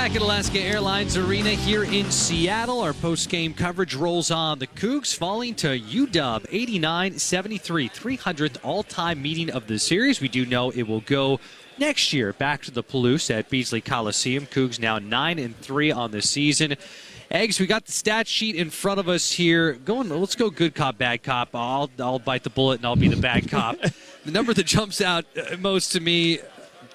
Back at Alaska Airlines Arena here in Seattle, our post-game coverage rolls on. The Cougs falling to UW 89-73, 300th all-time meeting of the series. We do know it will go next year back to the Palouse at Beasley Coliseum. Cougs now 9-3 on the season. Eggs, we got the stat sheet in front of us here. Let's go good cop, bad cop. I'll bite the bullet and I'll be the bad cop. The number that jumps out most to me,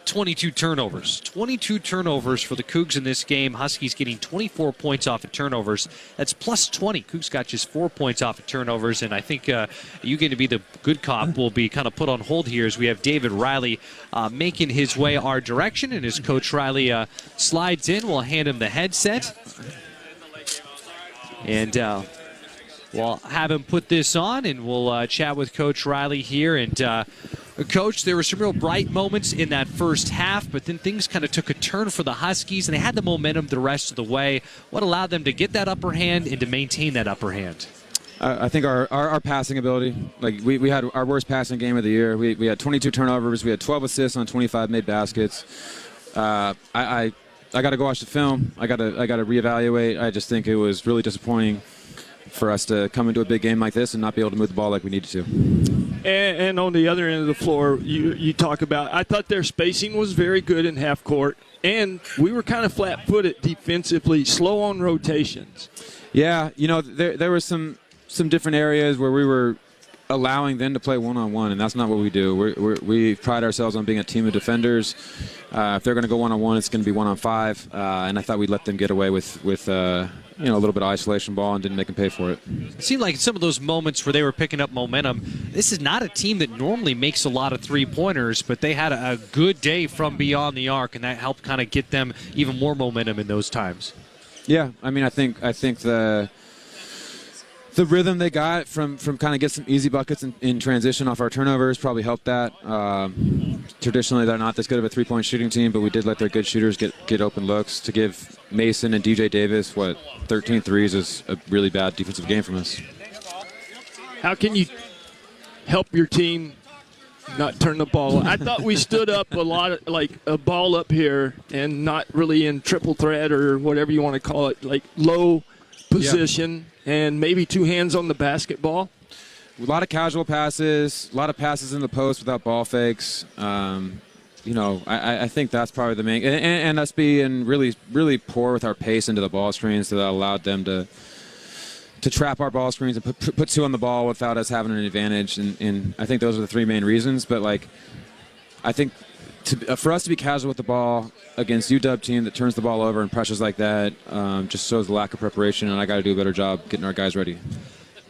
22 turnovers. 22 turnovers for the Cougs in this game. Huskies getting 24 points off of turnovers. That's plus 20. Cougs got just 4 points off of turnovers, and I think you getting to be the good cop will be kind of put on hold here as we have David Riley making his way our direction, and as Coach Riley slides in, we'll hand him the headset. And we'll have him put this on, and we'll chat with Coach Riley here. And Coach, there were some real bright moments in that first half, but then things kind of took a turn for the Huskies, and they had the momentum the rest of the way. What allowed them to get that upper hand and to maintain that upper hand? I think our passing ability. Like we had our worst passing game of the year. We had 22 turnovers. We had 12 assists on 25 made baskets. I got to go watch the film. I got to reevaluate. I just think it was really disappointing for us to come into a big game like this and not be able to move the ball like we needed to. And on the other end of the floor, you talk about, I thought their spacing was very good in half court, and we were kind of flat-footed defensively, slow on rotations. Yeah, there were some different areas where we were allowing them to play one-on-one, and that's not what we do. We pride ourselves on being a team of defenders. If they're going to go one-on-one, it's going to be 1-on-5, and I thought we'd let them get away with a little bit of isolation ball and didn't make them pay for it. It seemed like some of those moments where they were picking up momentum, this is not a team that normally makes a lot of three-pointers, but they had a good day from beyond the arc, and that helped kind of get them even more momentum in those times. Yeah, I mean, I think the rhythm they got from kind of get some easy buckets in transition off our turnovers probably helped that. Traditionally, they're not this good of a three-point shooting team, but we did let their good shooters get open looks. To give Mason and DJ Davis, 13 threes is a really bad defensive game from us. How can you help your team not turn the ball? I thought we stood up a lot of, like a ball up here and not really in triple threat or whatever you want to call it, like low position. Yeah. And maybe two hands on the basketball. A lot of casual passes, a lot of passes in the post without ball fakes. I think that's probably the main, and us being really, really poor with our pace into the ball screens that allowed them to trap our ball screens and put two on the ball without us having an advantage. And I think those are the three main reasons. But I think for us to be casual with the ball against UW team that turns the ball over and pressures like that just shows the lack of preparation, and I got to do a better job getting our guys ready.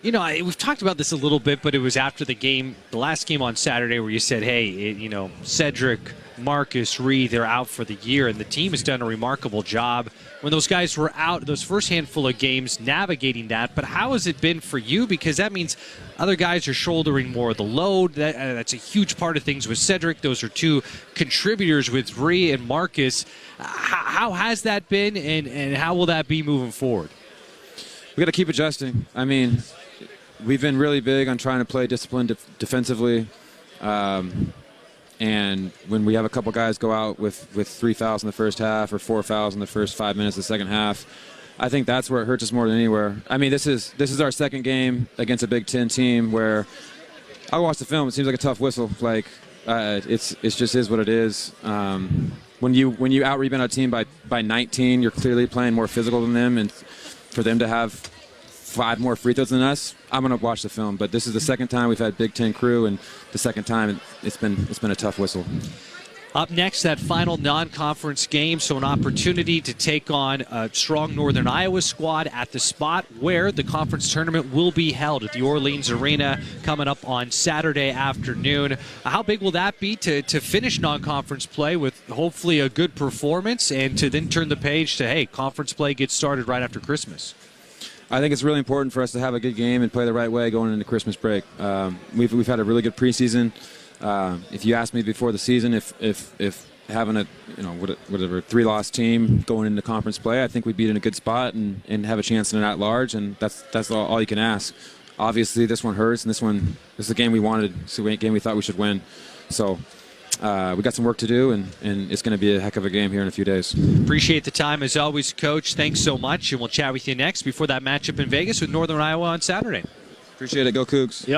We've talked about this a little bit, but it was after the game, the last game on Saturday, where you said, hey, Cedric, Marcus, Reed, they're out for the year, and the team has done a remarkable job when those guys were out, those first handful of games, navigating that. But how has it been for you? Because that means other guys are shouldering more of the load. That's a huge part of things with Cedric. Those are two contributors with Reed and Marcus. How has that been, and how will that be moving forward? We got to keep adjusting. I mean, we've been really big on trying to play disciplined defensively. And when we have a couple guys go out with 3 fouls in the first half or 4 fouls in the first 5 minutes of the second half, I think that's where it hurts us more than anywhere. I mean, this is our second game against a Big Ten team where I watched the film. It seems like a tough whistle. It's just is what it is. When you out-rebound a team by 19, you're clearly playing more physical than them, and for them to have 5 more free throws than us, I'm going to watch the film. But this is the second time we've had Big Ten crew, and the second time it's been a tough whistle. Up next, that final non-conference game, so an opportunity to take on a strong Northern Iowa squad at the spot where the conference tournament will be held at the Orleans Arena coming up on Saturday afternoon. How big will that be to finish non-conference play with hopefully a good performance and to then turn the page to, hey, conference play gets started right after Christmas? I think it's really important for us to have a good game and play the right way going into Christmas break. We've had a really good preseason. If you asked me before the season if having a 3-loss team going into conference play, I think we'd be in a good spot and have a chance in an at-large, and that's all you can ask. Obviously, this one hurts, and this is the game we wanted. It's the game we thought we should win. So we got some work to do, and it's going to be a heck of a game here in a few days. Appreciate the time as always, Coach. Thanks so much, and we'll chat with you next before that matchup in Vegas with Northern Iowa on Saturday. Appreciate it. Go Cougs. Yep.